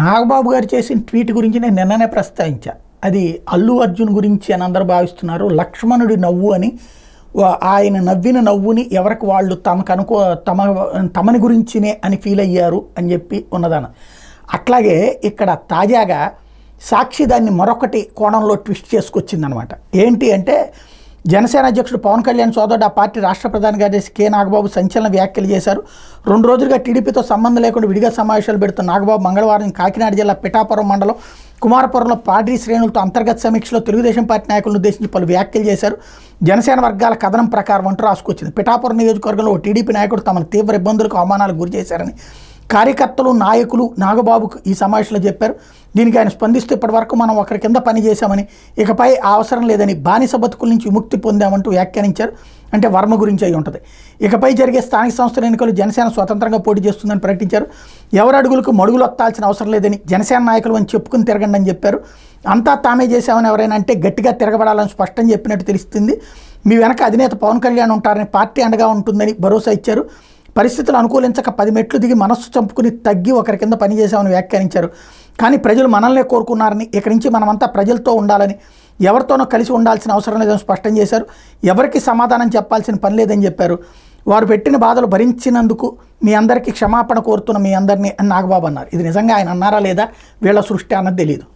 నాగబాబు గారు చేసిన ట్వీట్ గురించి నేను నిన్ననే ప్రస్తావించా. అది అల్లు అర్జున్ గురించి అని అందరూ భావిస్తున్నారు. లక్ష్మణుడి నవ్వు అని, ఆయన నవ్విన నవ్వుని ఎవరికి వాళ్ళు తమని గురించినే అని ఫీల్ అయ్యారు అని చెప్పి ఉన్నదాన. అట్లాగే ఇక్కడ తాజాగా సాక్షి దాన్ని మరొకటి కోణంలో ట్విస్ట్ చేసుకొచ్చిందనమాట. ఏంటి అంటే, జనసేన అధ్యక్షుడు పవన్ కళ్యాణ్ సోదరుడు ఆ పార్టీ రాష్ట్ర ప్రధాన కార్యదర్శి కె నాగబాబు సంచలన వ్యాఖ్యలు చేశారు. 2 రోజులుగా టీడీపీతో సంబంధం లేకుండా విడిగా సమావేశాలు పెడుతున్న నాగబాబు మంగళవారం కాకినాడ జిల్లా పిఠాపురం మండలం కుమారపురంలో పార్టీ శ్రేణులతో అంతర్గత సమీక్షలో తెలుగుదేశం పార్టీ నాయకులను ఉద్దేశించి పలు వ్యాఖ్యలు చేశారు. జనసేన వర్గాల కథనం ప్రకారం అంటూ రాసుకొచ్చింది. పిఠాపురం నియోజకవర్గంలో ఓ టీడీపీ నాయకుడు తమను తీవ్ర ఇబ్బందులకు అవమానాలకు గురి చేశారని కార్యకర్తలు నాయకులు నాగబాబుకు ఈ సమావేశంలో చెప్పారు. దీనికి ఆయన స్పందిస్తూ ఇప్పటివరకు మనం ఒకరి కింద పనిచేశామని, ఇకపై అవసరం లేదని, బానిస బతుకుల నుంచి విముక్తి పొందామంటూ వ్యాఖ్యానించారు. అంటే వర్మ గురించి అయి ఉంటుంది. ఇకపై జరిగే స్థానిక సంస్థల ఎన్నికలు జనసేన స్వతంత్రంగా పోటీ చేస్తుందని ప్రకటించారు. ఎవరి అడుగులకు మడుగులు వత్తాల్సిన అవసరం లేదని, జనసేన నాయకులు అని చెప్పుకుని తిరగండి అని చెప్పారు. అంతా తామే చేశామని ఎవరైనా అంటే గట్టిగా తిరగబడాలని స్పష్టం చెప్పినట్టు తెలుస్తుంది. మీ వెనక అధినేత పవన్ కళ్యాణ్ ఉంటారని, పార్టీ అండగా ఉంటుందని భరోసా ఇచ్చారు. పరిస్థితులు అనుకూలించక 10 మెట్లు దిగి మనస్సు చంపుకుని తగ్గి ఒకరి కింద పనిచేశామని వ్యాఖ్యానించారు. కానీ ప్రజలు మనల్నే కోరుకున్నారని, ఇక్కడి నుంచి మనమంతా ప్రజలతో ఉండాలని, ఎవరితోనో కలిసి ఉండాల్సిన అవసరం లేదని స్పష్టం చేశారు. ఎవరికి సమాధానం చెప్పాల్సిన పని లేదని చెప్పారు. వారు పెట్టిన బాధలు భరించినందుకు మీ అందరికీ క్షమాపణ కోరుతున్న మీ అందరినీ అని నాగబాబు అన్నారు. ఇది నిజంగా ఆయన అన్నారా లేదా వీళ్ళ సృష్టి అన్నది తెలియదు.